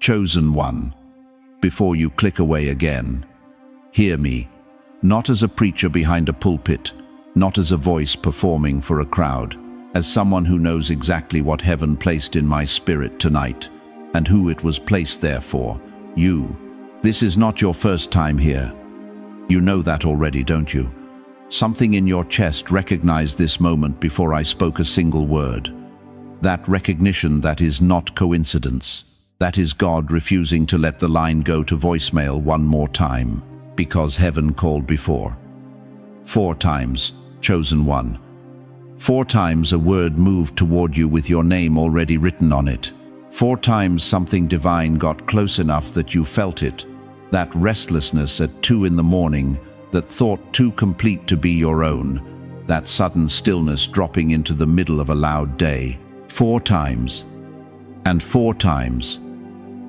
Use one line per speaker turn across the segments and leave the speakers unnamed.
Chosen one, before you click away again, hear me, not as a preacher behind a pulpit, not as a voice performing for a crowd, as someone who knows exactly what heaven placed in my spirit tonight, and who it was placed there for, you. This is not your first time here. You know that already, don't you? Something in your chest recognized this moment before I spoke a single word. That recognition that is not coincidence. That is God refusing to let the line go to voicemail one more time, because heaven called before. 4 times, chosen one. 4 times a word moved toward you with your name already written on it. 4 times something divine got close enough that you felt it. That restlessness at 2 in the morning, that thought too complete to be your own. That sudden stillness dropping into the middle of a loud day. 4 times. And 4 times.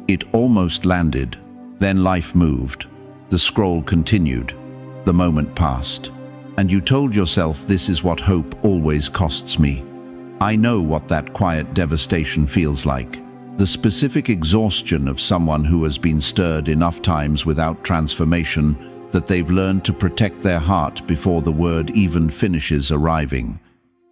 It almost landed. Then life moved. The scroll continued. The moment passed. And you told yourself, this is what hope always costs me. I know what that quiet devastation feels like. The specific exhaustion of someone who has been stirred enough times without transformation that they've learned to protect their heart before the word even finishes arriving.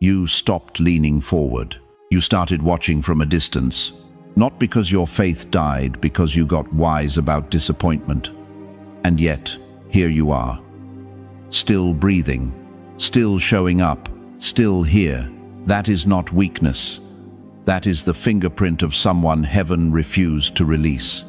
You stopped leaning forward. You started watching from a distance. Not because your faith died, because you got wise about disappointment. And yet, here you are. Still breathing, still showing up, still here. That is not weakness. That is the fingerprint of someone heaven refused to release.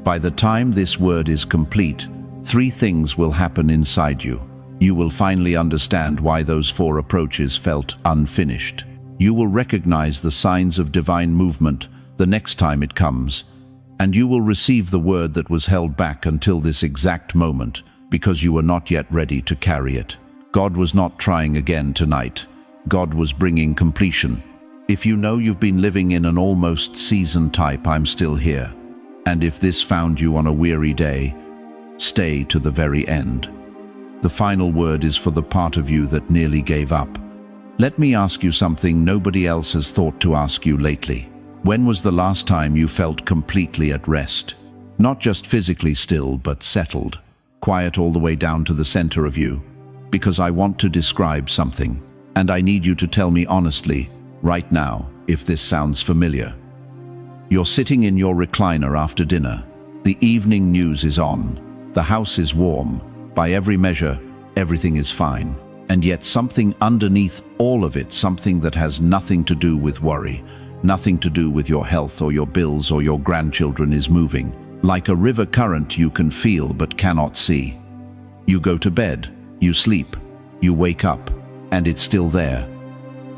By the time this word is complete, 3 things will happen inside you. You will finally understand why those 4 approaches felt unfinished. You will recognize the signs of divine movement the next time it comes, and you will receive the word that was held back until this exact moment, because you were not yet ready to carry it. God was not trying again tonight. God was bringing completion. If you know you've been living in an almost season type, I'm still here. And if this found you on a weary day, stay to the very end. The final word is for the part of you that nearly gave up. Let me ask you something nobody else has thought to ask you lately. When was the last time you felt completely at rest? Not just physically still, but settled. Quiet all the way down to the center of you. Because I want to describe something, and I need you to tell me honestly, right now, if this sounds familiar. You're sitting in your recliner after dinner. The evening news is on. The house is warm. By every measure, everything is fine. And yet something underneath all of it, something that has nothing to do with worry, nothing to do with your health or your bills or your grandchildren, is moving. Like a river current you can feel but cannot see. You go to bed, you sleep, you wake up, and it's still there.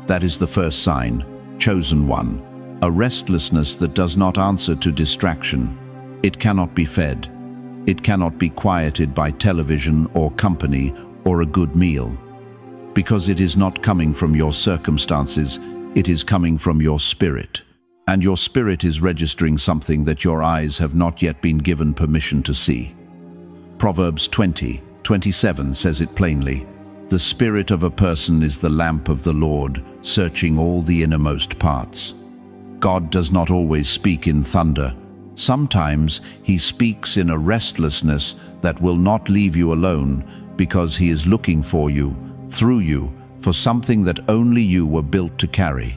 That is the first sign, chosen one. A restlessness that does not answer to distraction. It cannot be fed. It cannot be quieted by television or company or a good meal. Because it is not coming from your circumstances, it is coming from your spirit. And your spirit is registering something that your eyes have not yet been given permission to see. Proverbs 20:27 says it plainly. The spirit of a person is the lamp of the Lord, searching all the innermost parts. God does not always speak in thunder. Sometimes he speaks in a restlessness that will not leave you alone, because he is looking for you, through you, for something that only you were built to carry.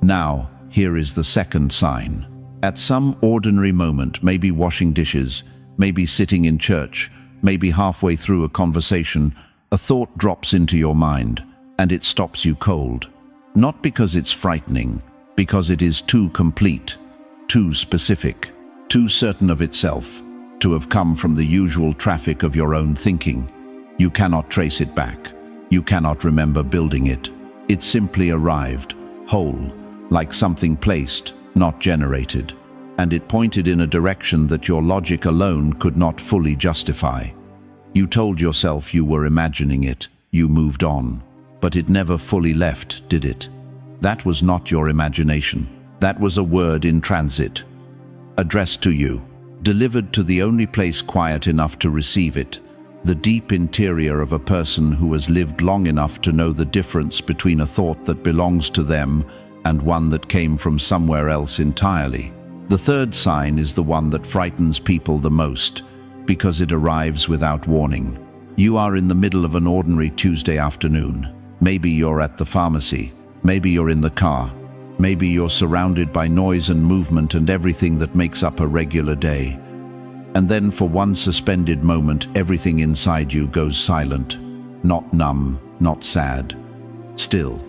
Now, here is the second sign. At some ordinary moment, maybe washing dishes, maybe sitting in church, maybe halfway through a conversation, a thought drops into your mind, and it stops you cold. Not because it's frightening, because it is too complete, too specific, too certain of itself, to have come from the usual traffic of your own thinking. You cannot trace it back. You cannot remember building it. It simply arrived, whole, like something placed, not generated. And it pointed in a direction that your logic alone could not fully justify. You told yourself you were imagining it. You moved on. But it never fully left, did it? That was not your imagination. That was a word in transit. Addressed to you. Delivered to the only place quiet enough to receive it. The deep interior of a person who has lived long enough to know the difference between a thought that belongs to them and one that came from somewhere else entirely. The third sign is the one that frightens people the most, because it arrives without warning. You are in the middle of an ordinary Tuesday afternoon. Maybe you're at the pharmacy, maybe you're in the car, maybe you're surrounded by noise and movement and everything that makes up a regular day. And then for one suspended moment, everything inside you goes silent. Not numb, not sad. Still.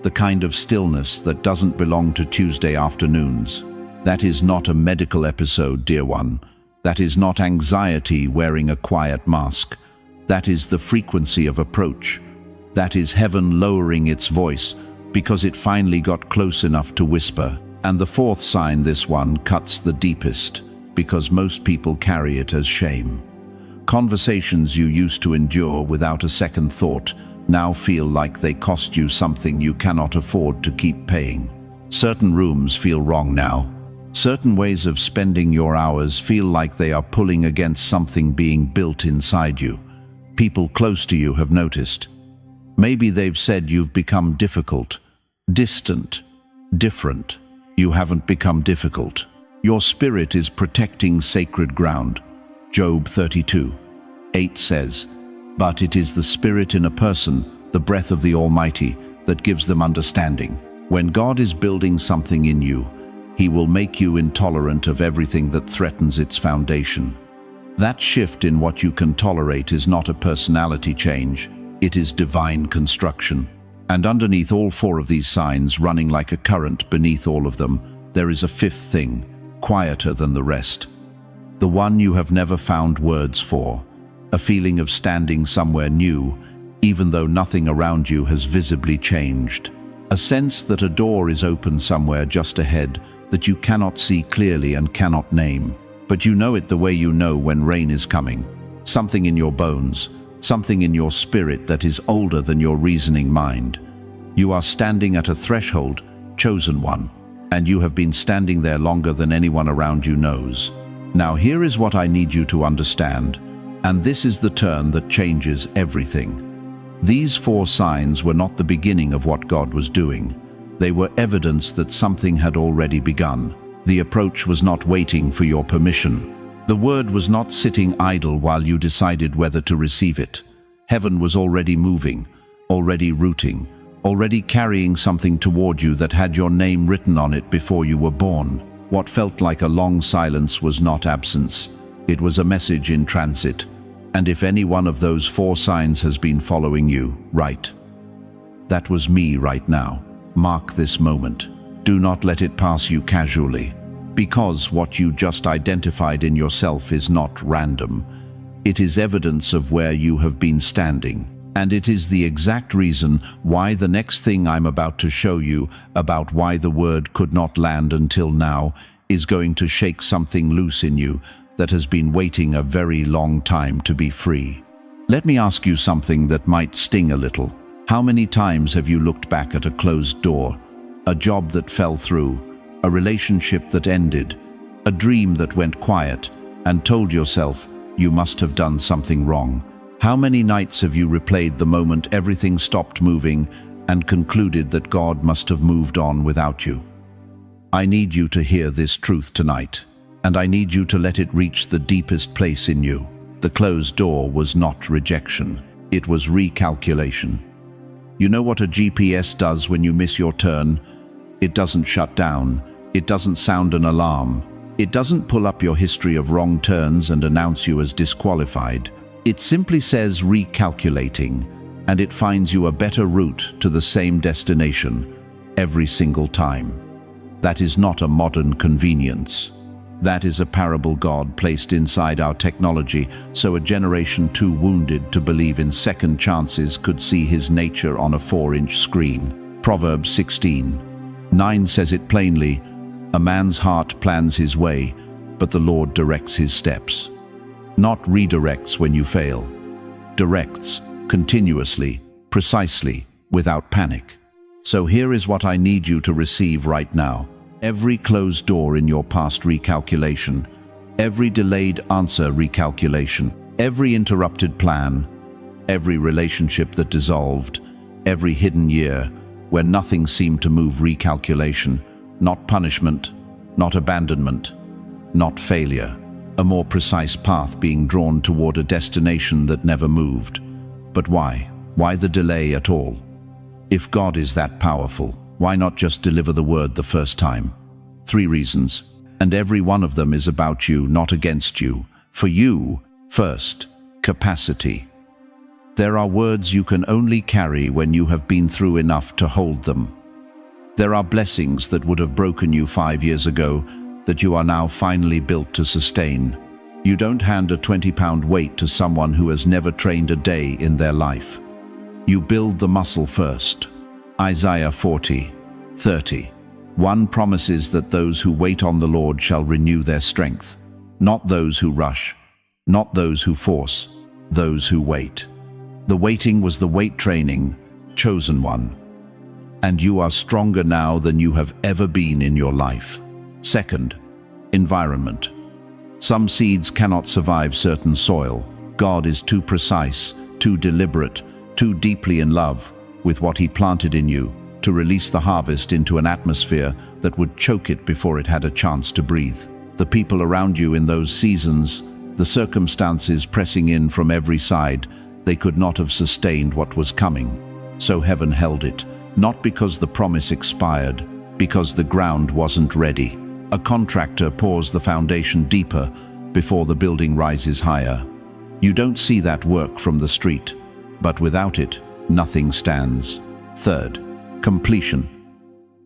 The kind of stillness that doesn't belong to Tuesday afternoons. That is not a medical episode, dear one. That is not anxiety wearing a quiet mask. That is the frequency of approach. That is heaven lowering its voice because it finally got close enough to whisper. And the fourth sign, this one cuts the deepest, because most people carry it as shame. Conversations you used to endure without a second thought now feel like they cost you something you cannot afford to keep paying. Certain rooms feel wrong now. Certain ways of spending your hours feel like they are pulling against something being built inside you. People close to you have noticed. Maybe they've said you've become difficult, distant, different. You haven't become difficult. Your spirit is protecting sacred ground. Job 32:8 says, "But it is the spirit in a person, the breath of the Almighty, that gives them understanding." When God is building something in you, He will make you intolerant of everything that threatens its foundation. That shift in what you can tolerate is not a personality change, it is divine construction. And underneath all four of these signs, running like a current beneath all of them, there is a fifth thing, quieter than the rest. The one you have never found words for. A feeling of standing somewhere new, even though nothing around you has visibly changed. A sense that a door is open somewhere just ahead that you cannot see clearly and cannot name. But you know it the way you know when rain is coming. Something in your bones, something in your spirit that is older than your reasoning mind. You are standing at a threshold, chosen one, and you have been standing there longer than anyone around you knows. Now here is what I need you to understand, and this is the turn that changes everything. These four signs were not the beginning of what God was doing. They were evidence that something had already begun. The approach was not waiting for your permission. The word was not sitting idle while you decided whether to receive it. Heaven was already moving, already rooting, already carrying something toward you that had your name written on it before you were born. What felt like a long silence was not absence. It was a message in transit. And if any one of those four signs has been following you, right. That was me right now. Mark this moment. Do not let it pass you casually. Because what you just identified in yourself is not random. It is evidence of where you have been standing. And it is the exact reason why the next thing I'm about to show you about why the word could not land until now is going to shake something loose in you that has been waiting a very long time to be free. Let me ask you something that might sting a little. How many times have you looked back at a closed door, a job that fell through, a relationship that ended, a dream that went quiet, and told yourself you must have done something wrong? How many nights have you replayed the moment everything stopped moving and concluded that God must have moved on without you? I need you to hear this truth tonight, and I need you to let it reach the deepest place in you. The closed door was not rejection, it was recalculation. You know what a GPS does when you miss your turn? It doesn't shut down, it doesn't sound an alarm, it doesn't pull up your history of wrong turns and announce you as disqualified. It simply says recalculating, and it finds you a better route to the same destination every single time. That is not a modern convenience. That is a parable God placed inside our technology so a generation too wounded to believe in second chances could see His nature on a 4-inch screen. Proverbs 16:9 says it plainly, "A man's heart plans his way, but the Lord directs his steps." Not redirects when you fail. Directs, continuously, precisely, without panic. So here is what I need you to receive right now. Every closed door in your past recalculation, every delayed answer recalculation, every interrupted plan, every relationship that dissolved, every hidden year where nothing seemed to move recalculation, not punishment, not abandonment, not failure. A more precise path being drawn toward a destination that never moved. But why? Why the delay at all? If God is that powerful, why not just deliver the word the first time? 3 reasons, and every one of them is about you, not against you. For you, first, capacity. There are words you can only carry when you have been through enough to hold them. There are blessings that would have broken you 5 years ago that you are now finally built to sustain. You don't hand a 20-pound weight to someone who has never trained a day in their life. You build the muscle first. Isaiah 40:30. One promises that those who wait on the Lord shall renew their strength. Not those who rush, not those who force, those who wait. The waiting was the weight training, chosen one. And you are stronger now than you have ever been in your life. Second, environment. Some seeds cannot survive certain soil. God is too precise, too deliberate, too deeply in love with what He planted in you to release the harvest into an atmosphere that would choke it before it had a chance to breathe. The people around you in those seasons, the circumstances pressing in from every side, they could not have sustained what was coming. So heaven held it, not because the promise expired, because the ground wasn't ready. A contractor pours the foundation deeper before the building rises higher. You don't see that work from the street, but without it, nothing stands. Third, completion.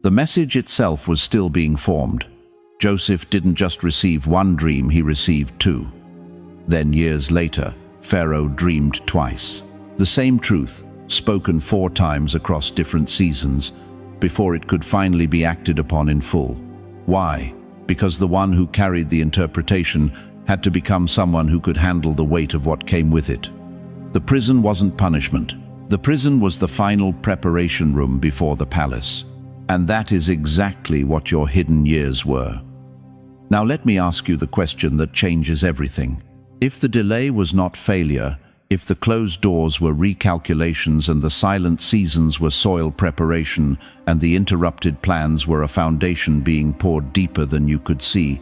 The message itself was still being formed. Joseph didn't just receive one dream, he received 2. Then years later, Pharaoh dreamed twice. The same truth, spoken 4 times across different seasons, before it could finally be acted upon in full. Why? Because the one who carried the interpretation had to become someone who could handle the weight of what came with it. The prison wasn't punishment. The prison was the final preparation room before the palace. And that is exactly what your hidden years were. Now let me ask you the question that changes everything. If the delay was not failure, if the closed doors were recalculations and the silent seasons were soil preparation and the interrupted plans were a foundation being poured deeper than you could see,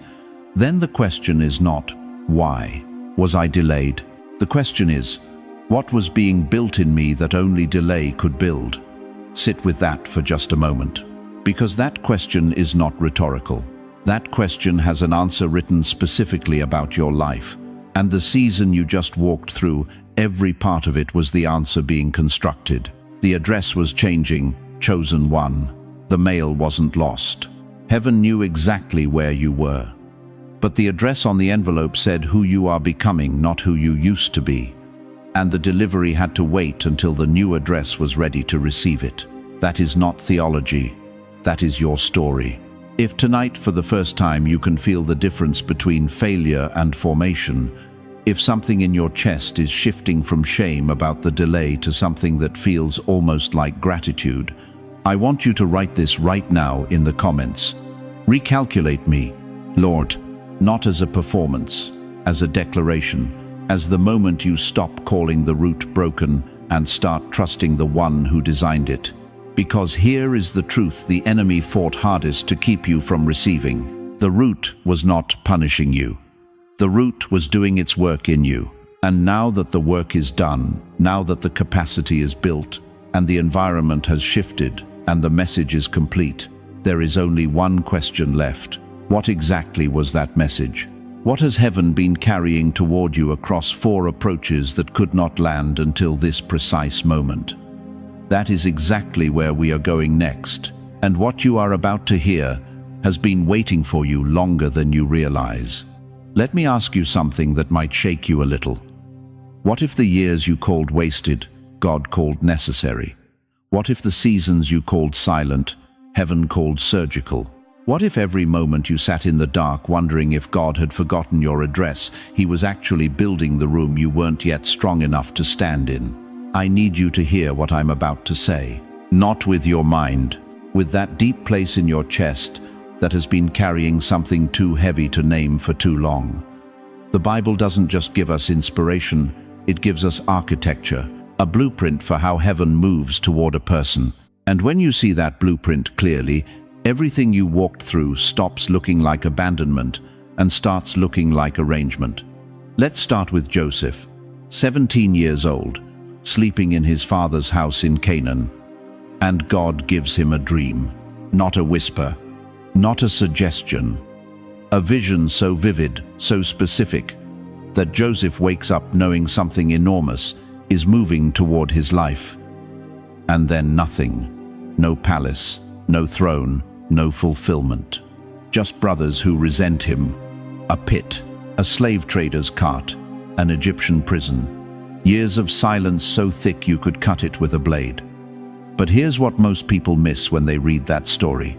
then the question is not, why was I delayed? The question is, what was being built in me that only delay could build? Sit with that for just a moment. Because that question is not rhetorical. That question has an answer written specifically about your life. And the season you just walked through, every part of it was the answer being constructed. The address was changing, chosen one. The mail wasn't lost. Heaven knew exactly where you were. But the address on the envelope said who you are becoming, not who you used to be. And the delivery had to wait until the new address was ready to receive it. That is not theology. That is your story. If tonight for the first time you can feel the difference between failure and formation, if something in your chest is shifting from shame about the delay to something that feels almost like gratitude, I want you to write this right now in the comments. Recalculate me, Lord, not as a performance, as a declaration, as the moment you stop calling the route broken and start trusting the one who designed it. Because here is the truth the enemy fought hardest to keep you from receiving. The route was not punishing you. The root was doing its work in you. And now that the work is done, now that the capacity is built, and the environment has shifted, and the message is complete, there is only one question left. What exactly was that message? What has heaven been carrying toward you across 4 approaches that could not land until this precise moment? That is exactly where we are going next. And what you are about to hear has been waiting for you longer than you realize. Let me ask you something that might shake you a little. What if the years you called wasted, God called necessary? What if the seasons you called silent, heaven called surgical? What if every moment you sat in the dark wondering if God had forgotten your address, He was actually building the room you weren't yet strong enough to stand in? I need you to hear what I'm about to say. Not with your mind, with that deep place in your chest that has been carrying something too heavy to name for too long. The Bible doesn't just give us inspiration, it gives us architecture, a blueprint for how heaven moves toward a person. And when you see that blueprint clearly, Everything you walked through stops looking like abandonment and starts looking like arrangement. Let's start with Joseph, 17 years old, sleeping in his father's house in Canaan. And God gives him a dream, not a whisper, not a suggestion, a vision so vivid, so specific, that Joseph wakes up knowing something enormous is moving toward his life. And then nothing. No palace, no throne, no fulfillment. Just brothers who resent him. A pit, a slave trader's cart, an Egyptian prison. Years of silence so thick you could cut it with a blade. But here's what most people miss when they read that story.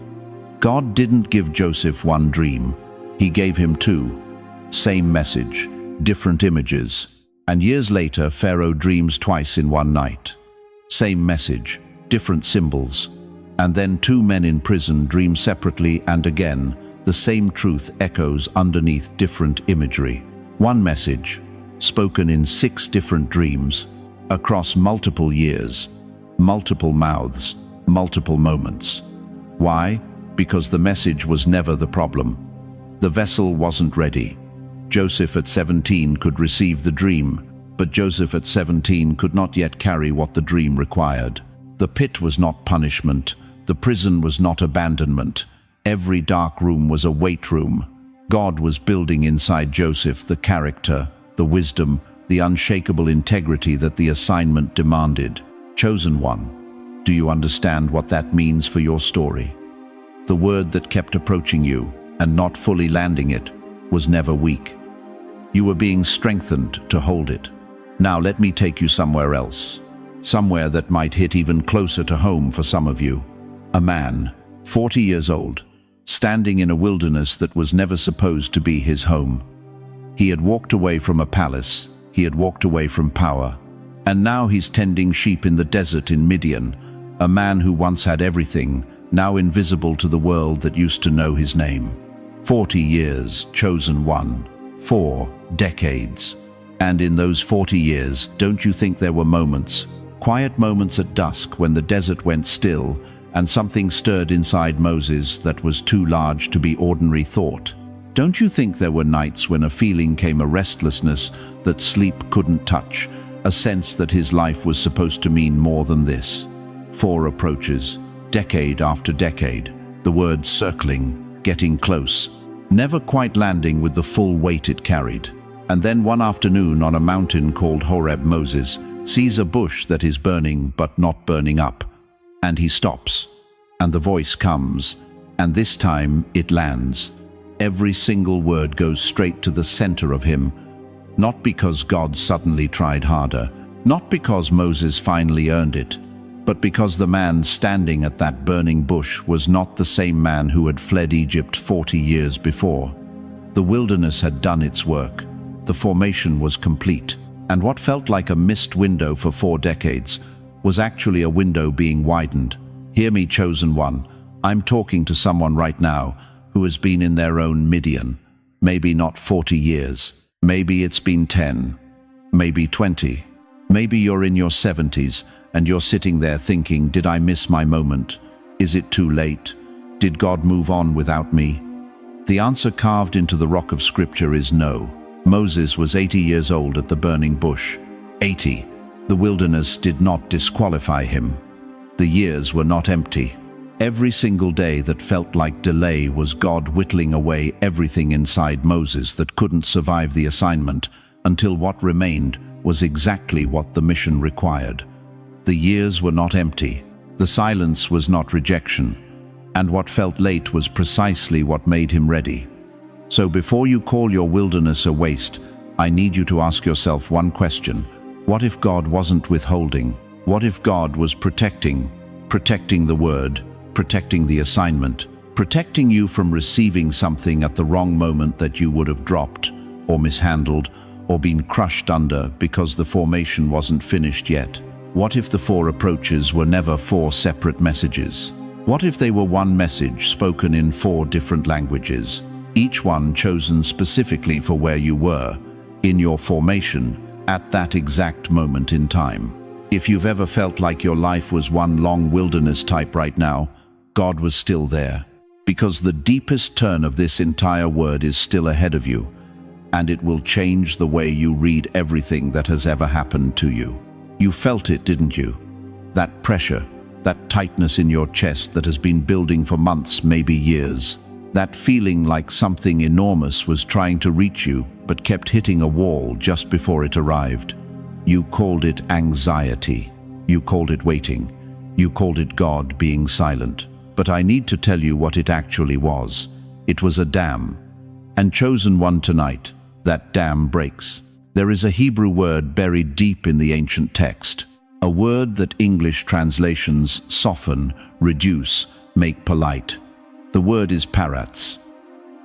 God didn't give Joseph one dream. He gave him two. Same message, different images. And years later, Pharaoh dreams twice in one night. Same message, different symbols. And then two men in prison dream separately, and again, the same truth echoes underneath different imagery. One message, spoken in 6 different dreams, across multiple years, multiple mouths, multiple moments. Why? Because the message was never the problem. The vessel wasn't ready. Joseph at 17 could receive the dream, but Joseph at 17 could not yet carry what the dream required. The pit was not punishment. The prison was not abandonment. Every dark room was a weight room. God was building inside Joseph the character, the wisdom, the unshakable integrity that the assignment demanded. Chosen one. Do you understand what that means for your story? The word that kept approaching you, and not fully landing it, was never weak. You were being strengthened to hold it. Now let me take you somewhere else. Somewhere that might hit even closer to home for some of you. A man, 40 years old, standing in a wilderness that was never supposed to be his home. He had walked away from a palace. He had walked away from power. And now he's tending sheep in the desert in Midian. A man who once had everything, now invisible to the world that used to know his name. 40 years, chosen one. 4 decades. And in those 40 years, don't you think there were moments, quiet moments at dusk when the desert went still and something stirred inside Moses that was too large to be ordinary thought? Don't you think there were nights when a feeling came, a restlessness that sleep couldn't touch, a sense that his life was supposed to mean more than this? 4 approaches, decade after decade, the words circling, getting close, never quite landing with the full weight it carried. And then one afternoon on a mountain called Horeb, Moses sees a bush that is burning but not burning up. And he stops. And the voice comes. And this time it lands. Every single word goes straight to the center of him. Not because God suddenly tried harder. Not because Moses finally earned it. But because the man standing at that burning bush was not the same man who had fled Egypt 40 years before. The wilderness had done its work. The formation was complete, and what felt like a missed window for 4 decades was actually a window being widened. Hear me, chosen one. I'm talking to someone right now who has been in their own Midian. Maybe not 40 years. Maybe it's been 10. Maybe 20. Maybe you're in your 70s and you're sitting there thinking, did I miss my moment? Is it too late? Did God move on without me? The answer carved into the rock of Scripture is no. Moses was 80 years old at the burning bush. 80. The wilderness did not disqualify him. The years were not empty. Every single day that felt like delay was God whittling away everything inside Moses that couldn't survive the assignment until what remained was exactly what the mission required. The years were not empty. The silence was not rejection. And what felt late was precisely what made him ready. So before you call your wilderness a waste, I need you to ask yourself one question. What if God wasn't withholding? What if God was protecting the word, protecting the assignment, protecting you from receiving something at the wrong moment that you would have dropped or mishandled or been crushed under because the formation wasn't finished yet? What if the 4 approaches were never 4 separate messages? What if they were one message spoken in 4 different languages? Each one chosen specifically for where you were, in your formation, at that exact moment in time. If you've ever felt like your life was one long wilderness type right now, God was still there. because the deepest turn of this entire word is still ahead of you, and it will change the way you read everything that has ever happened to you. You felt it, didn't you? That pressure, that tightness in your chest that has been building for months, maybe years. That feeling like something enormous was trying to reach you, but kept hitting a wall just before it arrived. You called it anxiety. You called it waiting. You called it God being silent. But I need to tell you what it actually was. It was a dam. And chosen one tonight, that dam breaks. There is a Hebrew word buried deep in the ancient text, a word that English translations soften, reduce, make polite. The word is parats.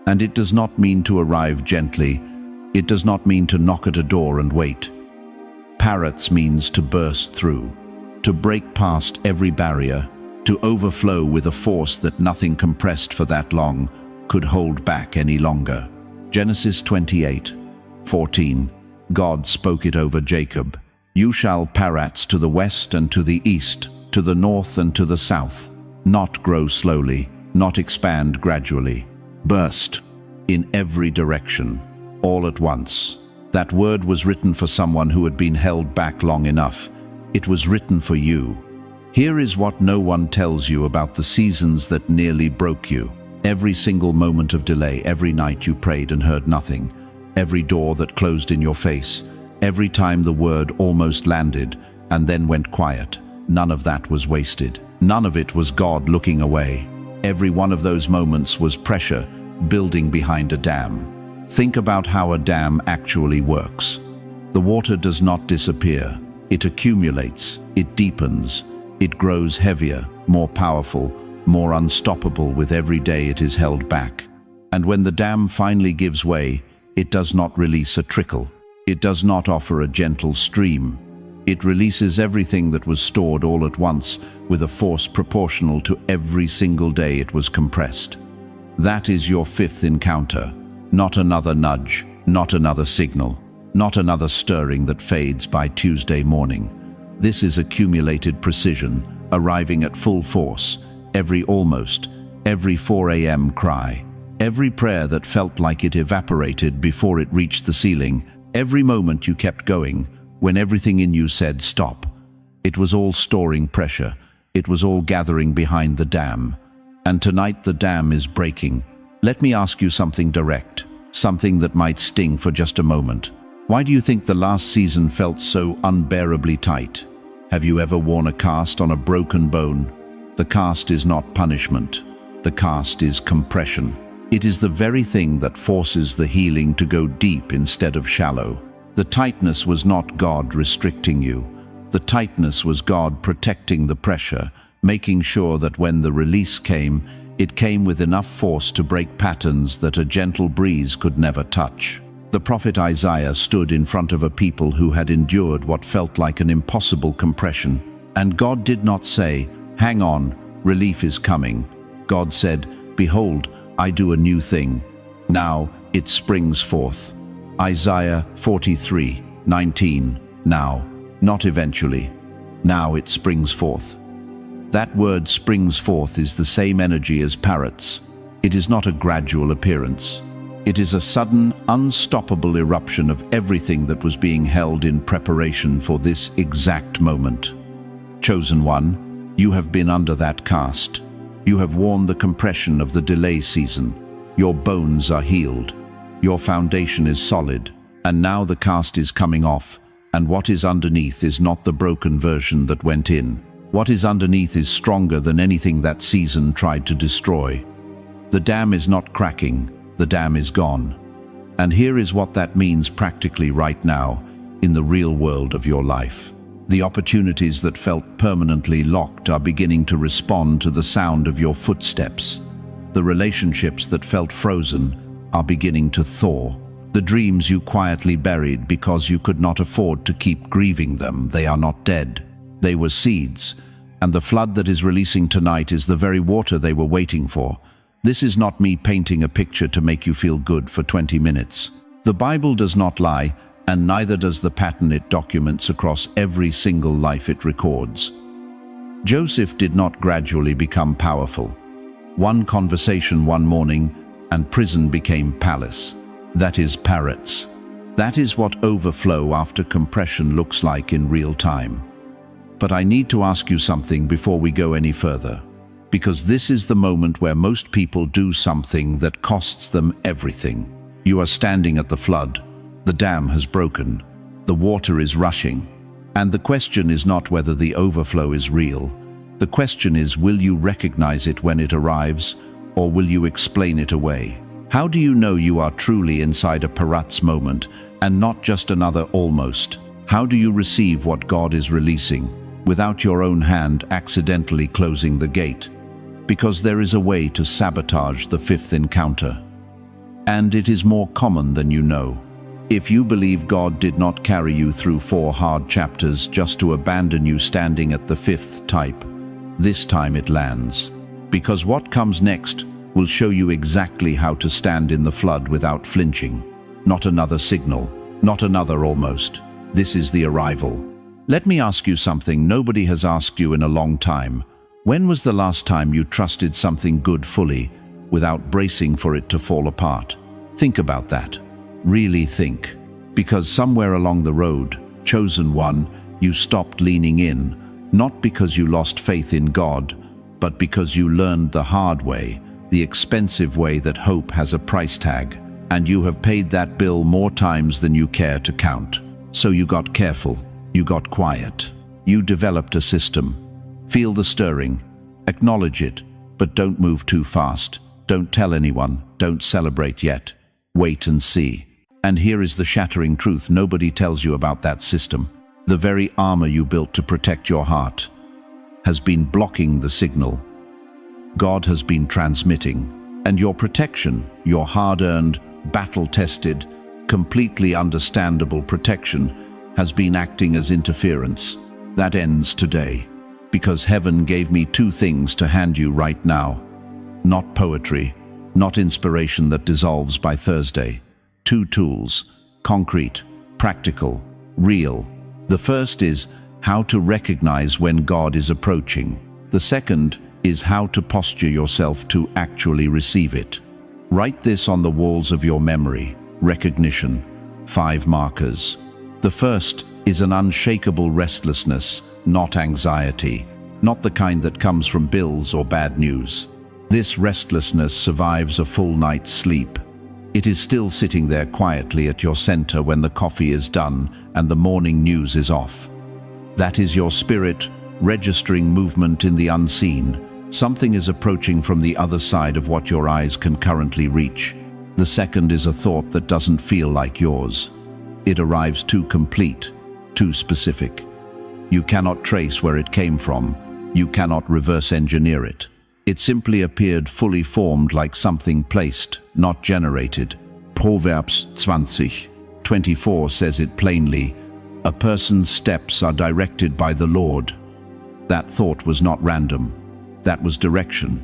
And it does not mean to arrive gently. It does not mean to knock at a door and wait. Parats means to burst through, to break past every barrier, to overflow with a force that nothing compressed for that long could hold back any longer. Genesis 28:14. God spoke it over Jacob. You shall parats to the west and to the east, to the north and to the south. Not grow slowly, not expand gradually. Burst in every direction, all at once. That word was written for someone who had been held back long enough. It was written for you. Here is what no one tells you about the seasons that nearly broke you. Every single moment of delay, every night you prayed and heard nothing, every door that closed in your face, every time the word almost landed and then went quiet. None of that was wasted. None of it was God looking away. Every one of those moments was pressure building behind a dam. Think about how a dam actually works. The water does not disappear. It accumulates, it deepens, it grows heavier, more powerful, more unstoppable with every day it is held back. And when the dam finally gives way, it does not release a trickle. It does not offer a gentle stream. It releases everything that was stored all at once with a force proportional to every single day it was compressed. That is your fifth encounter. Not another nudge, not another signal, not another stirring that fades by Tuesday morning. This is accumulated precision, arriving at full force. Every almost, every 4 a.m. cry, every prayer that felt like it evaporated before it reached the ceiling, every moment you kept going, when everything in you said stop. It was all storing pressure. It was all gathering behind the dam. And tonight the dam is breaking. Let me ask you something direct, something that might sting for just a moment. Why do you think the last season felt so unbearably tight? Have you ever worn a cast on a broken bone? The cast is not punishment. The cast is compression. It is the very thing that forces the healing to go deep instead of shallow. The tightness was not God restricting you. The tightness was God protecting the pressure, making sure that when the release came, it came with enough force to break patterns that a gentle breeze could never touch. The prophet Isaiah stood in front of a people who had endured what felt like an impossible compression. And God did not say, "Hang on, relief is coming." God said, "Behold, I do a new thing. Now it springs forth." Isaiah 43:19. Now, not eventually. Now it springs forth. That word springs forth is the same energy as parrots. It is not a gradual appearance. It is a sudden, unstoppable eruption of everything that was being held in preparation for this exact moment. Chosen one, you have been under that cast. You have worn the compression of the delay season. Your bones are healed. Your foundation is solid. And now the cast is coming off. And what is underneath is not the broken version that went in. What is underneath is stronger than anything that season tried to destroy. The dam is not cracking. The dam is gone. And here is what that means practically right now, in the real world of your life. The opportunities that felt permanently locked are beginning to respond to the sound of your footsteps. The relationships that felt frozen are beginning to thaw. The dreams you quietly buried because you could not afford to keep grieving them, they are not dead. They were seeds, and the flood that is releasing tonight is the very water they were waiting for. This is not me painting a picture to make you feel good for 20 minutes. The Bible does not lie, and neither does the pattern it documents across every single life it records. Joseph did not gradually become powerful. One conversation one morning, and prison became palace. That is parrots. That is what overflow after compression looks like in real time. But I need to ask you something before we go any further, because this is the moment where most people do something that costs them everything. You are standing at the flood. The dam has broken. The water is rushing. And the question is not whether the overflow is real. The question is, will you recognize it when it arrives, or will you explain it away? How do you know you are truly inside a parrots moment and not just another almost? How do you receive what God is releasing without your own hand accidentally closing the gate? Because there is a way to sabotage the fifth encounter. And it is more common than you know. If you believe God did not carry you through 4 hard chapters just to abandon you standing at the fifth type, this time it lands. Because what comes next will show you exactly how to stand in the flood without flinching. Not another signal, not another almost. This is the arrival. Let me ask you something nobody has asked you in a long time. When was the last time you trusted something good fully, without bracing for it to fall apart? Think about that. Really think. Because somewhere along the road, chosen one, you stopped leaning in, not because you lost faith in God, but because you learned the hard way, the expensive way that hope has a price tag, and you have paid that bill more times than you care to count. So you got careful, you got quiet, you developed a system. Feel the stirring, acknowledge it, but don't move too fast. Don't tell anyone, don't celebrate yet. Wait and see. And here is the shattering truth nobody tells you about that system. The very armor you built to protect your heart has been blocking the signal. God has been transmitting, and your protection, your hard-earned, battle-tested, completely understandable protection, has been acting as interference. That ends today, because heaven gave me 2 things to hand you right now. Not poetry, not inspiration that dissolves by Thursday. 2 tools, concrete, practical, real. The first is how to recognize when God is approaching. The second is how to posture yourself to actually receive it. Write this on the walls of your memory. Recognition. 5 markers. The first is an unshakable restlessness, not anxiety, not the kind that comes from bills or bad news. This restlessness survives a full night's sleep. It is still sitting there quietly at your center when the coffee is done and the morning news is off. That is your spirit registering movement in the unseen. Something is approaching from the other side of what your eyes can currently reach. The second is a thought that doesn't feel like yours. It arrives too complete, too specific. You cannot trace where it came from. You cannot reverse engineer it. It simply appeared fully formed, like something placed, not generated. Proverbs 20:24 says it plainly, "A person's steps are directed by the Lord." That thought was not random. That was direction.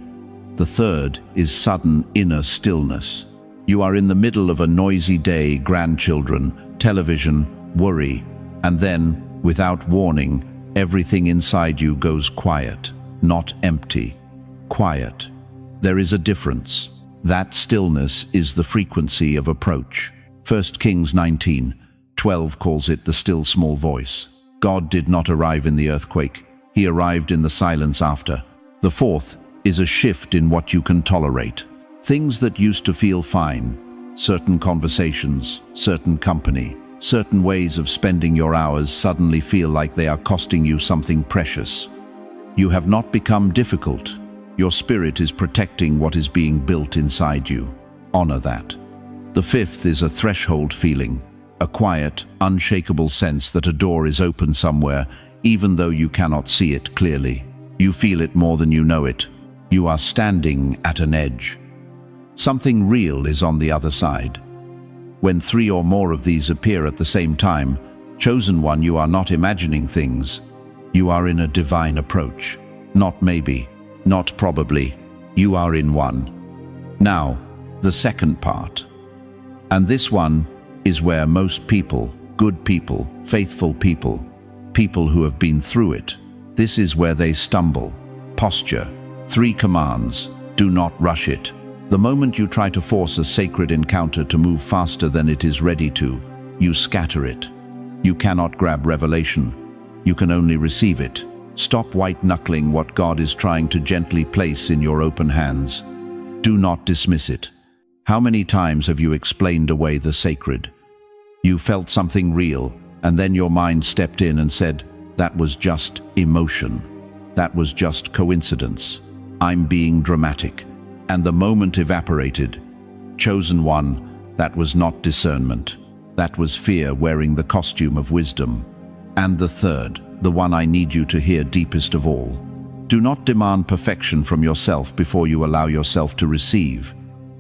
The third is sudden inner stillness. You are in the middle of a noisy day, grandchildren, television, worry, and then, without warning, everything inside you goes quiet, not empty. Quiet. There is a difference. That stillness is the frequency of approach. 1 Kings 19:12 calls it the still small voice. God did not arrive in the earthquake. He arrived in the silence after. The fourth is a shift in what you can tolerate. Things that used to feel fine. Certain conversations, certain company, certain ways of spending your hours suddenly feel like they are costing you something precious. You have not become difficult. Your spirit is protecting what is being built inside you. Honor that. The fifth is a threshold feeling, a quiet, unshakable sense that a door is open somewhere, even though you cannot see it clearly. You feel it more than you know it. You are standing at an edge. Something real is on the other side. When 3 or more of these appear at the same time, chosen one, you are not imagining things. You are in a divine approach. Not maybe. Not probably. You are in one. Now, the second part. And this one is where most people, good people, faithful people, people who have been through it, this is where they stumble. Posture. 3 commands. Do not rush it. The moment you try to force a sacred encounter to move faster than it is ready to, you scatter it. You cannot grab revelation. You can only receive it. Stop white-knuckling what God is trying to gently place in your open hands. Do not dismiss it. How many times have you explained away the sacred? You felt something real, and then your mind stepped in and said, that was just emotion. That was just coincidence. I'm being dramatic. And the moment evaporated. Chosen one, that was not discernment. That was fear wearing the costume of wisdom. And the third, the one I need you to hear deepest of all. Do not demand perfection from yourself before you allow yourself to receive.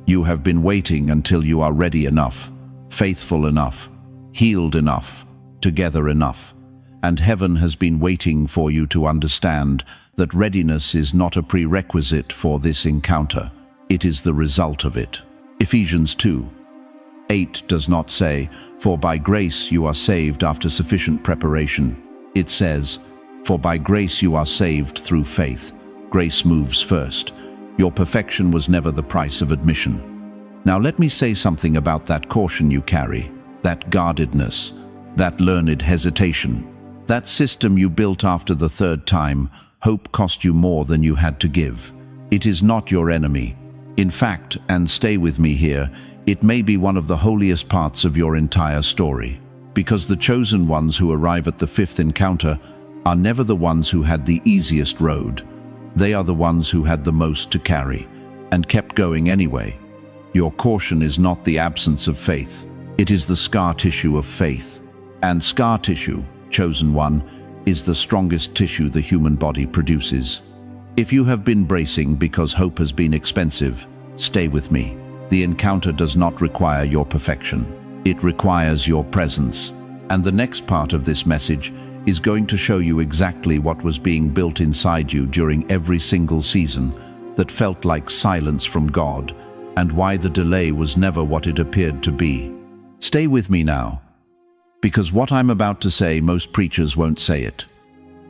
You have been waiting until you are ready enough, faithful enough, healed enough, together enough. And heaven has been waiting for you to understand that readiness is not a prerequisite for this encounter. It is the result of it. Ephesians 2:8 does not say, "For by grace you are saved after sufficient preparation." It says, "For by grace you are saved through faith." Grace moves first. Your perfection was never the price of admission. Now let me say something about that caution you carry, that guardedness, that learned hesitation. That system you built after the third time, hope cost you more than you had to give. It is not your enemy. In fact, and stay with me here, it may be one of the holiest parts of your entire story. Because the chosen ones who arrive at the fifth encounter are never the ones who had the easiest road. They are the ones who had the most to carry, and kept going anyway. Your caution is not the absence of faith. It is the scar tissue of faith. And scar tissue, chosen one, is the strongest tissue the human body produces. If you have been bracing because hope has been expensive, stay with me. The encounter does not require your perfection. It requires your presence. And the next part of this message is going to show you exactly what was being built inside you during every single season that felt like silence from God, and why the delay was never what it appeared to be. Stay with me now, because what I'm about to say, most preachers won't say it.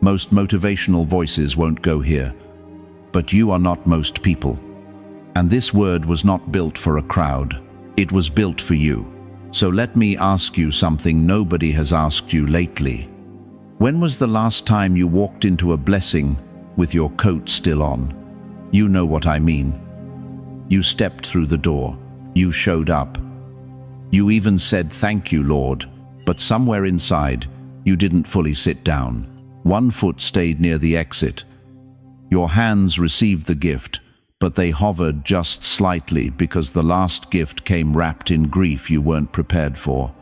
Most motivational voices won't go here. But you are not most people. And this word was not built for a crowd. It was built for you. So let me ask you something nobody has asked you lately. When was the last time you walked into a blessing with your coat still on? You know what I mean. You stepped through the door. You showed up. You even said, "Thank you, Lord." But somewhere inside, you didn't fully sit down. One foot stayed near the exit. Your hands received the gift, but they hovered just slightly because the last gift came wrapped in grief you weren't prepared for.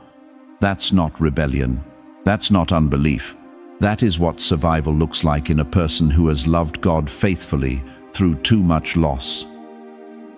That's not rebellion. That's not unbelief. That is what survival looks like in a person who has loved God faithfully through too much loss.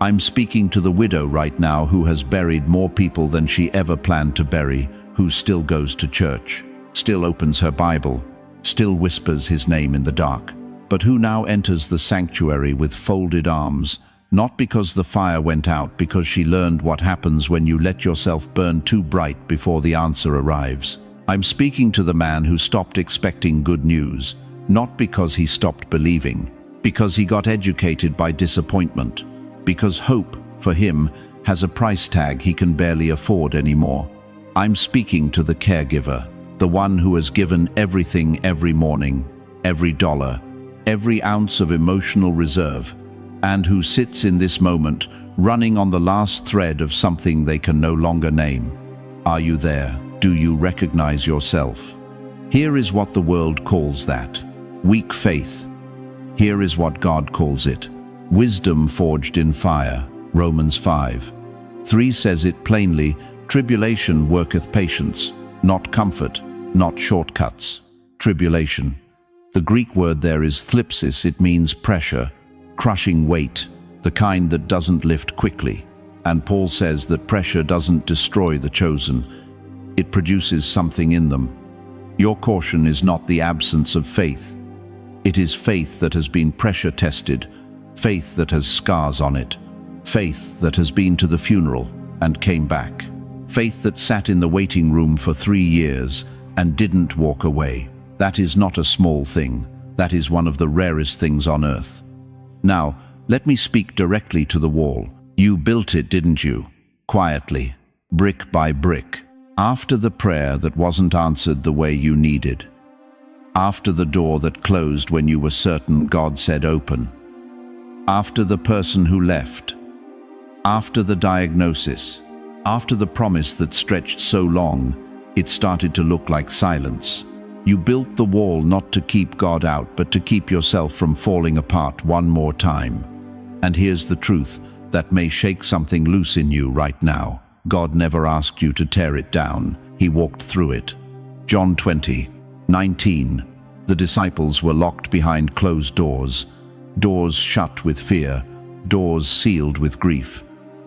I'm speaking to the widow right now who has buried more people than she ever planned to bury, who still goes to church, still opens her Bible, still whispers his name in the dark, but who now enters the sanctuary with folded arms, not because the fire went out, because she learned what happens when you let yourself burn too bright before the answer arrives. I'm speaking to the man who stopped expecting good news, not because he stopped believing, because he got educated by disappointment, because hope, for him, has a price tag he can barely afford anymore. I'm speaking to the caregiver, the one who has given everything every morning, every dollar, every ounce of emotional reserve, and who sits in this moment running on the last thread of something they can no longer name. Are you there? Do you recognize yourself? Here is what the world calls that: weak faith. Here is what God calls it: wisdom forged in fire. Romans 5:3 says it plainly: tribulation worketh patience, not comfort, not shortcuts. Tribulation. The Greek word there is thlipsis. It means pressure, crushing weight, the kind that doesn't lift quickly. And Paul says that pressure doesn't destroy the chosen. It produces something in them. Your caution is not the absence of faith. It is faith that has been pressure tested, faith that has scars on it, faith that has been to the funeral and came back, faith that sat in the waiting room for 3 years and didn't walk away. That is not a small thing. That is one of the rarest things on earth. Now, Let me speak directly to the wall. You built it, didn't you? Quietly, brick by brick. After the prayer that wasn't answered the way you needed. After the door that closed when you were certain God said open. After the person who left. After the diagnosis. After the promise that stretched so long, it started to look like silence. You built the wall not to keep God out, but to keep yourself from falling apart one more time. And here's the truth that may shake something loose in you right now. God never asked you to tear it down. He walked through it. John 20:19. The disciples were locked behind closed doors, doors shut with fear, doors sealed with grief.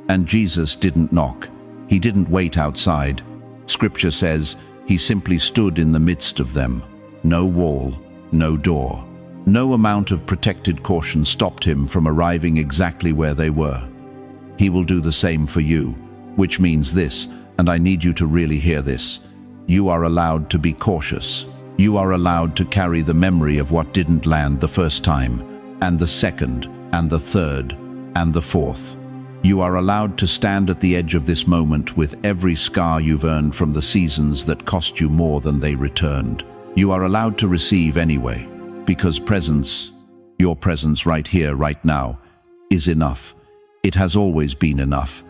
And Jesus didn't knock. He didn't wait outside. Scripture says he simply stood in the midst of them. No wall, no door. No amount of protected caution stopped him from arriving exactly where they were. He will do the same for you, which means this, and I need you to really hear this. You are allowed to be cautious. You are allowed to carry the memory of what didn't land the first time, and the second, and the third, and the fourth. You are allowed to stand at the edge of this moment with every scar you've earned from the seasons that cost you more than they returned. You are allowed to receive anyway, because presence, your presence right here, right now, is enough. It has always been enough.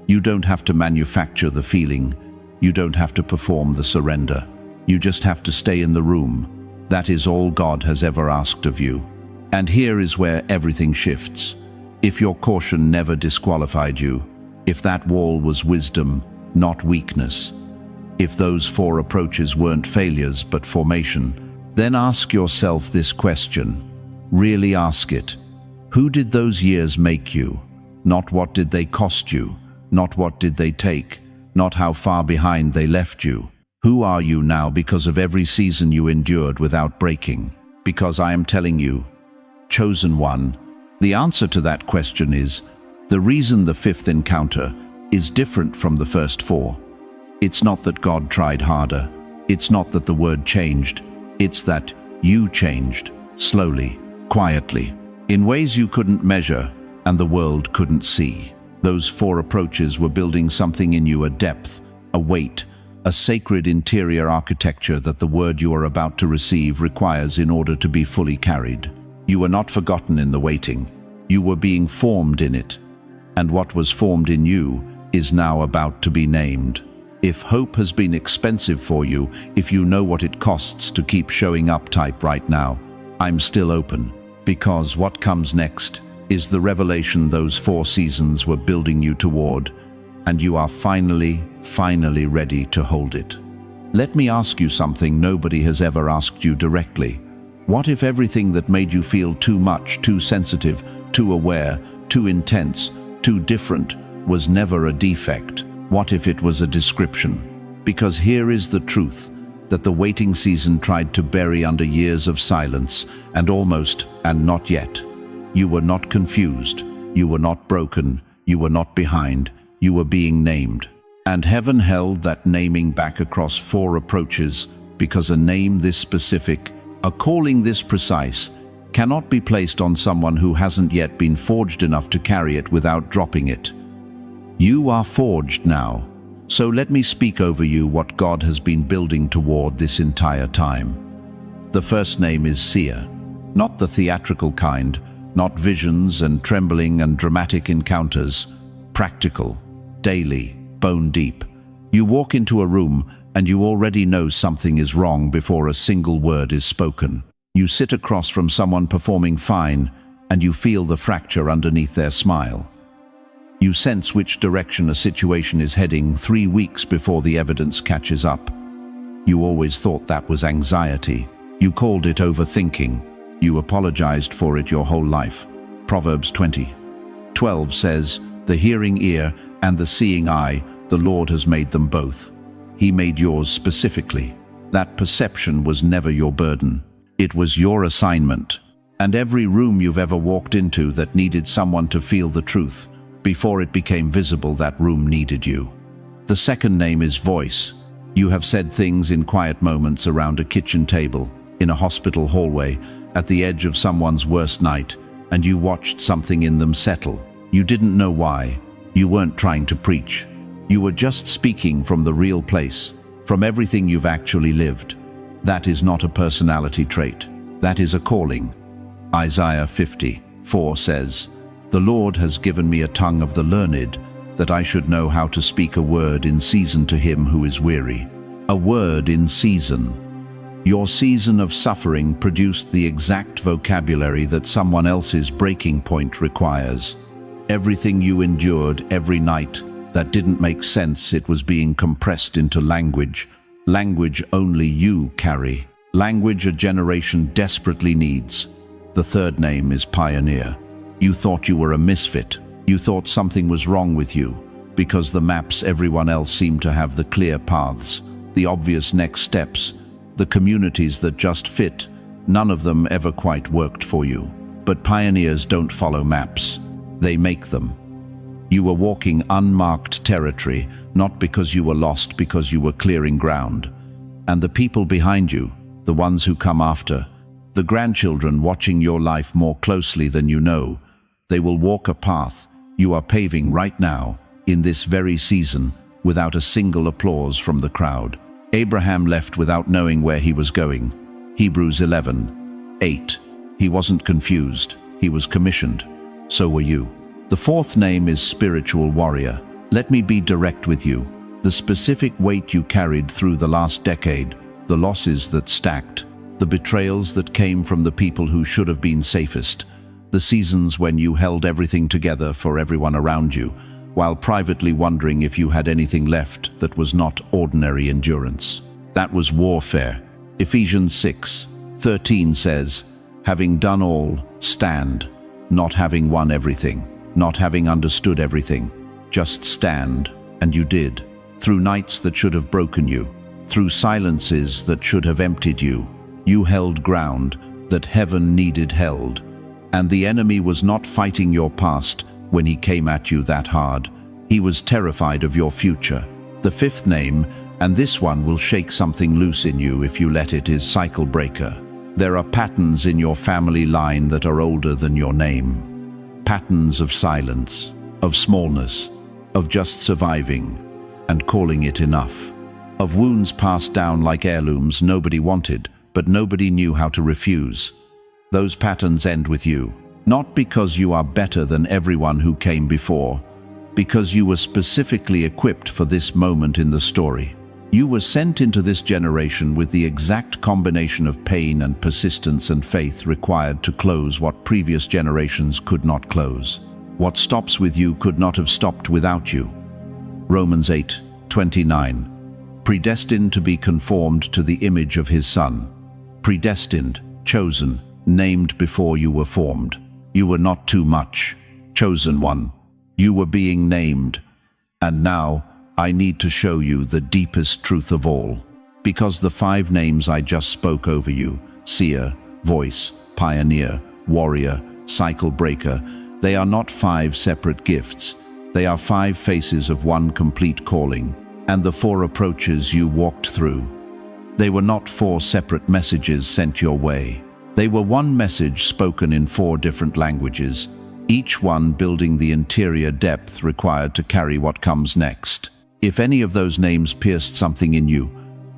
You don't have to manufacture the feeling. You don't have to perform the surrender. You just have to stay in the room. That is all God has ever asked of you. And here is where everything shifts. If your caution never disqualified you, if that wall was wisdom, not weakness, if those 4 approaches weren't failures but formation, then ask yourself this question. Really ask it. Who did those years make you? Not what did they cost you, not what did they take, not how far behind they left you. Who are you now because of every season you endured without breaking? Because I am telling you, chosen one, the answer to that question is, the reason the 5th encounter is different from the first 4. It's not that God tried harder. It's not that the word changed. It's that you changed, slowly, quietly, in ways you couldn't measure and the world couldn't see. Those 4 approaches were building something in you, a depth, a weight, a sacred interior architecture that the word you are about to receive requires in order to be fully carried. You were not forgotten in the waiting. You were being formed in it. And what was formed in you is now about to be named. If hope has been expensive for you, if you know what it costs to keep showing up type right now, I'm still open. Because what comes next is the revelation those 4 seasons were building you toward, and you are finally ready to hold it. Let me ask you something nobody has ever asked you directly. What if everything that made you feel too much, too sensitive, too aware, too intense, too different, was never a defect? What if it was a description? Because here is the truth that the waiting season tried to bury under years of silence, and almost, and not yet. You were not confused, you were not broken, you were not behind, you were being named. And heaven held that naming back across 4 approaches, because a name this specific, a calling this precise, cannot be placed on someone who hasn't yet been forged enough to carry it without dropping it. You are forged now, so let me speak over you what God has been building toward this entire time. The first name is seer, not the theatrical kind, not visions and trembling and dramatic encounters, practical, daily, bone deep. You walk into a room and you already know something is wrong before a single word is spoken. You sit across from someone performing fine and you feel the fracture underneath their smile. You sense which direction a situation is heading 3 weeks before the evidence catches up. You always thought that was anxiety. You called it overthinking. You apologized for it your whole life. Proverbs 20:12 says, "The hearing ear and the seeing eye, the Lord has made them both." He made yours specifically. That perception was never your burden. It was your assignment. And every room you've ever walked into that needed someone to feel the truth, before it became visible, that room needed you. The second name is voice. You have said things in quiet moments around a kitchen table, in a hospital hallway, at the edge of someone's worst night. and you watched something in them settle. You didn't know why. You weren't trying to preach. You were just speaking from the real place, from everything you've actually lived. That is not a personality trait. That is a calling. Isaiah 50:4 says, "The Lord has given me a tongue of the learned, that I should know how to speak a word in season to him who is weary." A word in season. Your season of suffering produced the exact vocabulary that someone else's breaking point requires. Everything you endured every night that didn't make sense, it was being compressed into language. Language only you carry. Language a generation desperately needs. The third name is pioneer. You thought you were a misfit. You thought something was wrong with you, because the maps everyone else seemed to have the clear paths, the obvious next steps, the communities that just fit. None of them ever quite worked for you. But pioneers don't follow maps. They make them. You were walking unmarked territory, not because you were lost, because you were clearing ground. And the people behind you, the ones who come after, the grandchildren watching your life more closely than you know, they will walk a path you are paving right now, in this very season, without a single applause from the crowd. Abraham left without knowing where he was going. Hebrews 11:8. He wasn't confused, he was commissioned. So were you. The fourth name is spiritual warrior. Let me be direct with you. The specific weight you carried through the last decade, the losses that stacked, the betrayals that came from the people who should have been safest, the seasons when you held everything together for everyone around you, while privately wondering if you had anything left that was not ordinary endurance. That was warfare. Ephesians 6:13 says, "Having done all, stand, not having won everything, not having understood everything, just stand." And you did. Through nights that should have broken you, through silences that should have emptied you, you held ground that heaven needed held. And the enemy was not fighting your past when he came at you that hard. He was terrified of your future. The fifth name, and this one will shake something loose in you if you let it, is cycle breaker. There are patterns in your family line that are older than your name. Patterns of silence, of smallness, of just surviving and calling it enough. Of wounds passed down like heirlooms nobody wanted, but nobody knew how to refuse. Those patterns end with you, not because you are better than everyone who came before, because you were specifically equipped for this moment in the story. You were sent into this generation with the exact combination of pain and persistence and faith required to close what previous generations could not close. What stops with you could not have stopped without you. Romans 8:29. Predestined to be conformed to the image of his Son. Predestined, chosen, named before you were formed. You were not too much, chosen one. You were being named. And now, I need to show you the deepest truth of all. Because the 5 names I just spoke over you, seer, voice, pioneer, warrior, cycle breaker, they are not 5 separate gifts. They are 5 faces of one complete calling, and the 4 approaches you walked through. They were not 4 separate messages sent your way. They were one message spoken in 4 different languages, each one building the interior depth required to carry what comes next. If any of those names pierced something in you,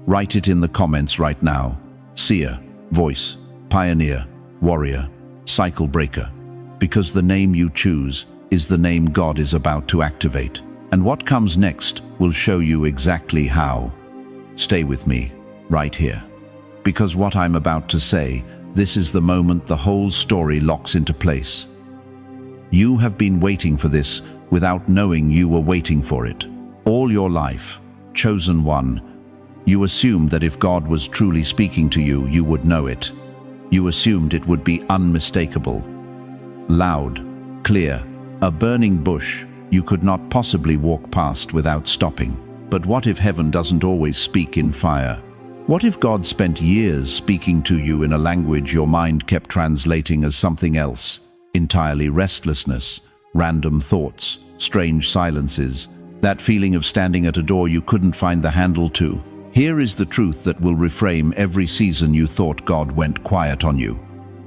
write it in the comments right now. Seer, voice, pioneer, warrior, cycle breaker. Because the name you choose is the name God is about to activate. And what comes next will show you exactly how. Stay with me, right here. Because what I'm about to say, this is the moment the whole story locks into place. You have been waiting for this without knowing you were waiting for it. All your life, chosen one, you assumed that if God was truly speaking to you, you would know it. You assumed it would be unmistakable. Loud, clear, a burning bush you could not possibly walk past without stopping. But what if heaven doesn't always speak in fire? What if God spent years speaking to you in a language your mind kept translating as something else? Entirely restlessness, random thoughts, strange silences, that feeling of standing at a door you couldn't find the handle to. Here is the truth that will reframe every season you thought God went quiet on you.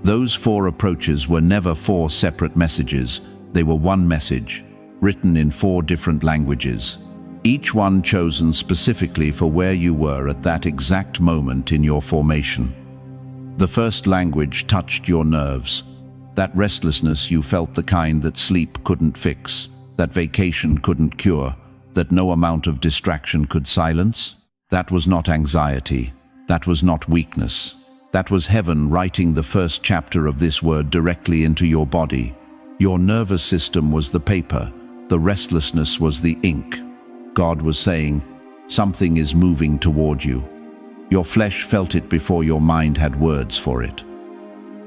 Those 4 approaches were never 4 separate messages, they were one message, written in 4 different languages, each one chosen specifically for where you were at that exact moment in your formation. The first language touched your nerves. That restlessness you felt, the kind that sleep couldn't fix, that vacation couldn't cure, that no amount of distraction could silence. That was not anxiety, that was not weakness. That was heaven writing the first chapter of this word directly into your body. Your nervous system was the paper, the restlessness was the ink. God was saying, something is moving toward you. Your flesh felt it before your mind had words for it.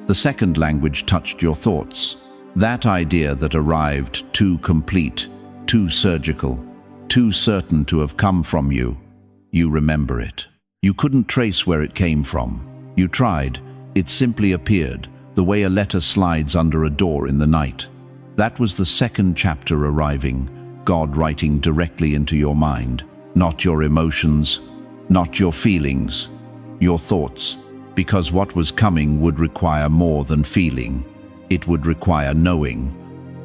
The second language touched your thoughts. That idea that arrived too complete, too surgical, too certain to have come from you. You remember it. You couldn't trace where it came from. You tried. It simply appeared, the way a letter slides under a door in the night. That was the second chapter arriving, God writing directly into your mind. Not your emotions, not your feelings, your thoughts. Because what was coming would require more than feeling. It would require knowing.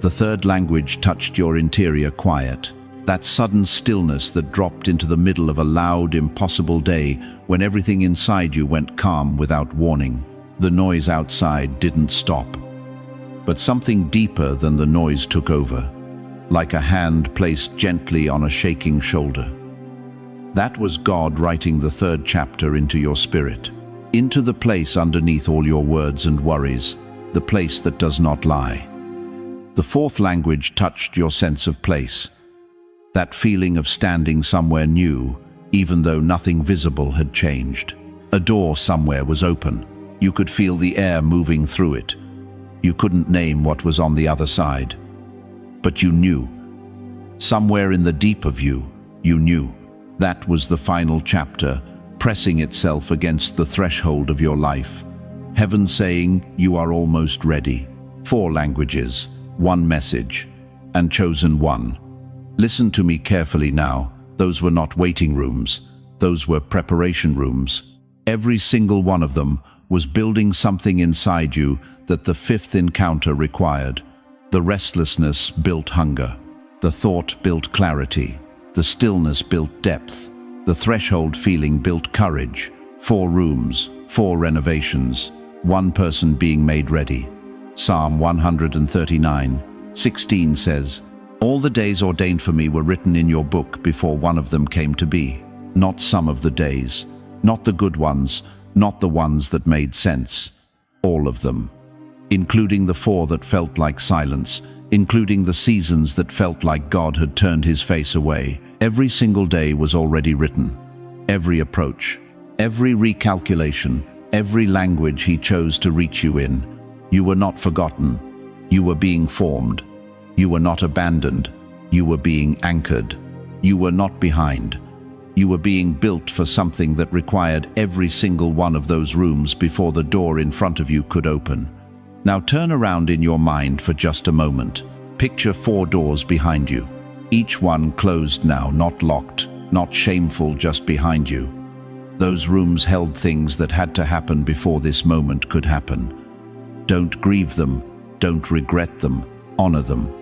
The third language touched your interior quiet. That sudden stillness that dropped into the middle of a loud, impossible day when everything inside you went calm without warning. The noise outside didn't stop. But something deeper than the noise took over, like a hand placed gently on a shaking shoulder. That was God writing the third chapter into your spirit, into the place underneath all your words and worries, the place that does not lie. The fourth language touched your sense of place. That feeling of standing somewhere new, even though nothing visible had changed. A door somewhere was open. You could feel the air moving through it. You couldn't name what was on the other side. But you knew. Somewhere in the deep of you, you knew. That was the final chapter, pressing itself against the threshold of your life. Heaven saying, you are almost ready. 4 languages, 1 message, and chosen one. Listen to me carefully now. Those were not waiting rooms. Those were preparation rooms. Every single one of them was building something inside you that the 5th encounter required. The restlessness built hunger. The thought built clarity. The stillness built depth. The threshold feeling built courage. 4 rooms, 4 renovations, 1 person being made ready. Psalm 139:16 says, all the days ordained for me were written in your book before one of them came to be. Not some of the days, not the good ones, not the ones that made sense. All of them. Including the 4 that felt like silence, including the seasons that felt like God had turned his face away. Every single day was already written. Every approach, every recalculation, every language he chose to reach you in. You were not forgotten. You were being formed. You were not abandoned. You were being anchored. You were not behind. You were being built for something that required every single one of those rooms before the door in front of you could open. Now turn around in your mind for just a moment. Picture 4 doors behind you. Each one closed now, not locked, not shameful, just behind you. Those rooms held things that had to happen before this moment could happen. Don't grieve them. Don't regret them. Honor them.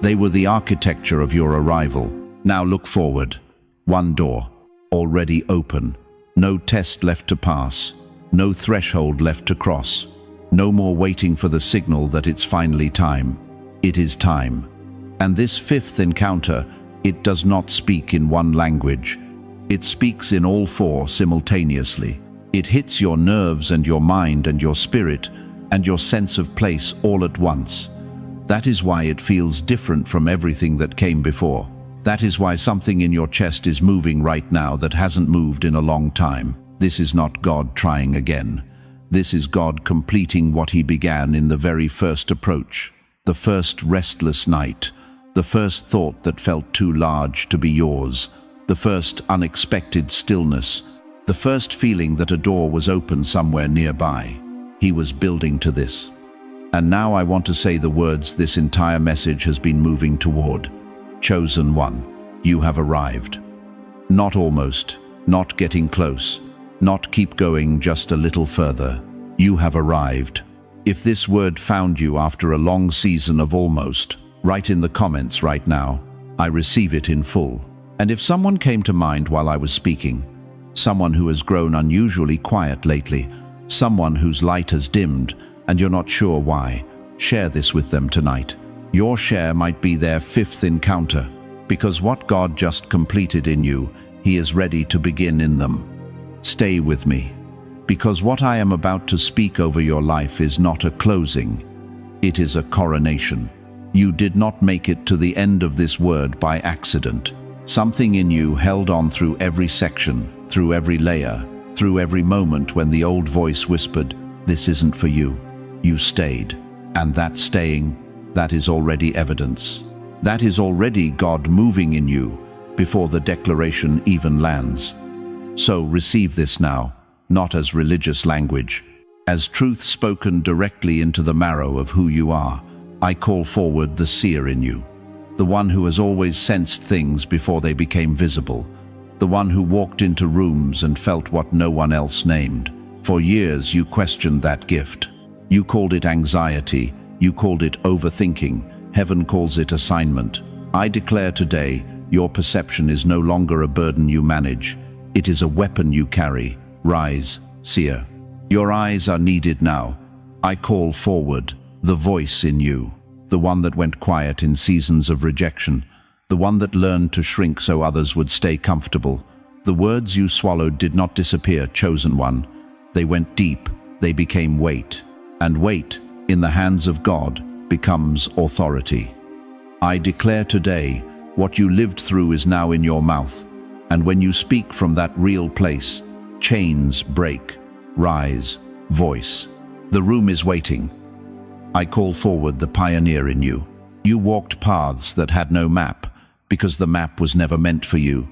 They were the architecture of your arrival. Now look forward. 1 door, already open. No test left to pass. No threshold left to cross. No more waiting for the signal that it's finally time. It is time. And this 5th encounter, it does not speak in 1 language. It speaks in all 4 simultaneously. It hits your nerves and your mind and your spirit and your sense of place all at once. That is why it feels different from everything that came before. That is why something in your chest is moving right now that hasn't moved in a long time. This is not God trying again. This is God completing what he began in the very first approach. The first restless night. The first thought that felt too large to be yours. The first unexpected stillness. The first feeling that a door was open somewhere nearby. He was building to this. And now I want to say the words this entire message has been moving toward. Chosen one, you have arrived. Not almost, not getting close, not keep going just a little further. You have arrived. If this word found you after a long season of almost, write in the comments right now, I receive it in full. And if someone came to mind while I was speaking, someone who has grown unusually quiet lately, someone whose light has dimmed and you're not sure why, share this with them tonight. Your share might be their fifth encounter, because what God just completed in you, He is ready to begin in them. Stay with me, because what I am about to speak over your life is not a closing, it is a coronation. You did not make it to the end of this word by accident. Something in you held on through every section, through every layer, through every moment when the old voice whispered, "This isn't for you." You stayed, and that staying, that is already evidence. That is already God moving in you before the declaration even lands. So receive this now, not as religious language, as truth spoken directly into the marrow of who you are. I call forward the seer in you, the one who has always sensed things before they became visible, the one who walked into rooms and felt what no one else named. For years you questioned that gift. You called it anxiety, you called it overthinking. Heaven calls it assignment. I declare today, your perception is no longer a burden you manage. It is a weapon you carry. Rise, seer. Your eyes are needed now. I call forward the voice in you, the one that went quiet in seasons of rejection, the one that learned to shrink so others would stay comfortable. The words you swallowed did not disappear, chosen one. They went deep, they became weight. And weight, in the hands of God, becomes authority. I declare today, what you lived through is now in your mouth, and when you speak from that real place, chains break. Rise, voice. The room is waiting. I call forward the pioneer in you. You walked paths that had no map, because the map was never meant for you.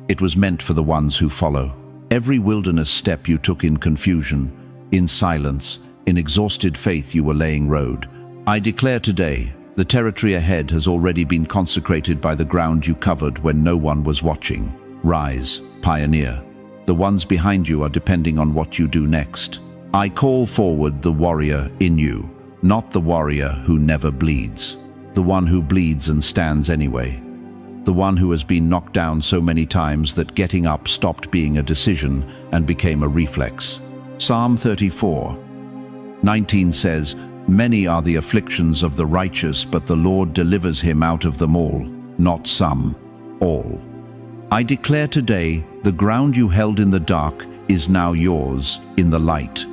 It was meant for the ones who follow. Every wilderness step you took in confusion, in silence, in exhausted faith, you were laying road. I declare today, the territory ahead has already been consecrated by the ground you covered when no one was watching. Rise, pioneer. The ones behind you are depending on what you do next. I call forward the warrior in you, not the warrior who never bleeds, the one who bleeds and stands anyway, the one who has been knocked down so many times that getting up stopped being a decision and became a reflex. Psalm 34:19 says, "Many are the afflictions of the righteous, but the Lord delivers him out of them all," not some, all. I declare today, the ground you held in the dark is now yours in the light.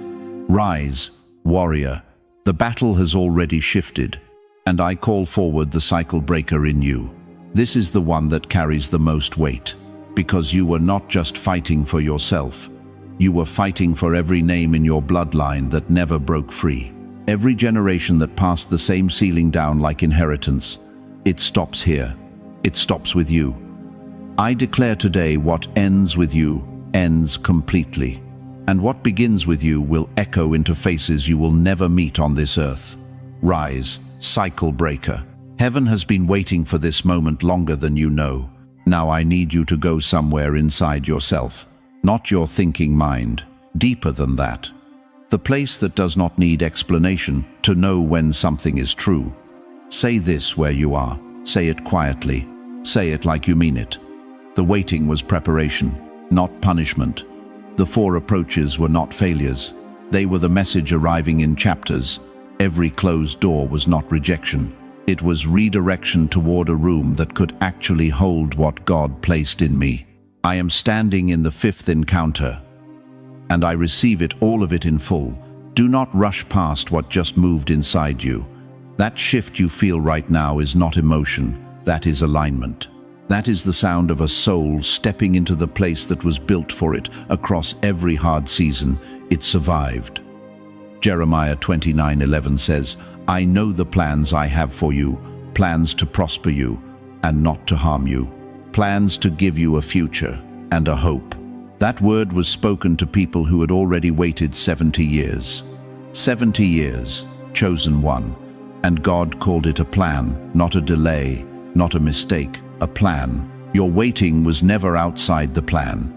Rise, warrior. The battle has already shifted, and I call forward the cycle breaker in you. This is the one that carries the most weight, because you were not just fighting for yourself. You were fighting for every name in your bloodline that never broke free. Every generation that passed the same ceiling down like inheritance. It stops here. It stops with you. I declare today, what ends with you ends completely. And what begins with you will echo into faces you will never meet on this earth. Rise, cycle breaker. Heaven has been waiting for this moment longer than you know. Now I need you to go somewhere inside yourself, not your thinking mind, deeper than that. The place that does not need explanation to know when something is true. Say this where you are. Say it quietly. Say it like you mean it. The waiting was preparation, not punishment. The 4 approaches were not failures. They were the message arriving in chapters. Every closed door was not rejection. It was redirection toward a room that could actually hold what God placed in me. I am standing in the 5th encounter, and I receive it, all of it in full. Do not rush past what just moved inside you. That shift you feel right now is not emotion, that is alignment. That is the sound of a soul stepping into the place that was built for it. Across every hard season, it survived. Jeremiah 29:11 says, "I know the plans I have for you, plans to prosper you and not to harm you, plans to give you a future and a hope." That word was spoken to people who had already waited 70 years. 70 years, chosen one. And God called it a plan, not a delay, not a mistake, a plan. Your waiting was never outside the plan.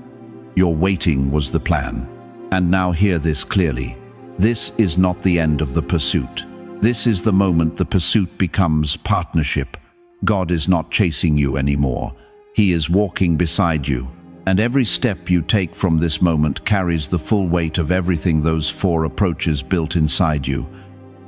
Your waiting was the plan. And now hear this clearly. This is not the end of the pursuit. This is the moment the pursuit becomes partnership. God is not chasing you anymore. He is walking beside you. And every step you take from this moment carries the full weight of everything those 4 approaches built inside you.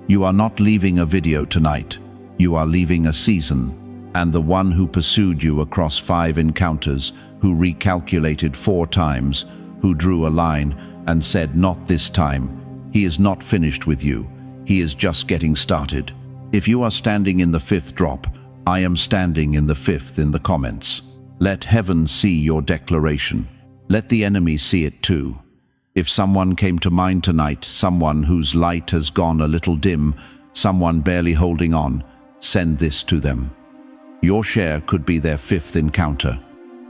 You are not leaving a video tonight. You are leaving a season. And the one who pursued you across 5 encounters, who recalculated 4 times, who drew a line and said, "Not this time," he is not finished with you. He is just getting started. If you are standing in the 5th drop, I am standing in the 5th in the comments. Let heaven see your declaration. Let the enemy see it too. If someone came to mind tonight, someone whose light has gone a little dim, someone barely holding on, send this to them. Your share could be their 5th encounter.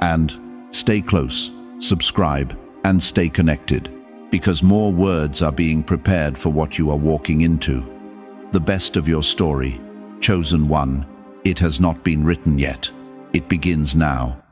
And stay close, subscribe, and stay connected, because more words are being prepared for what you are walking into. The best of your story, chosen one, it has not been written yet. It begins now.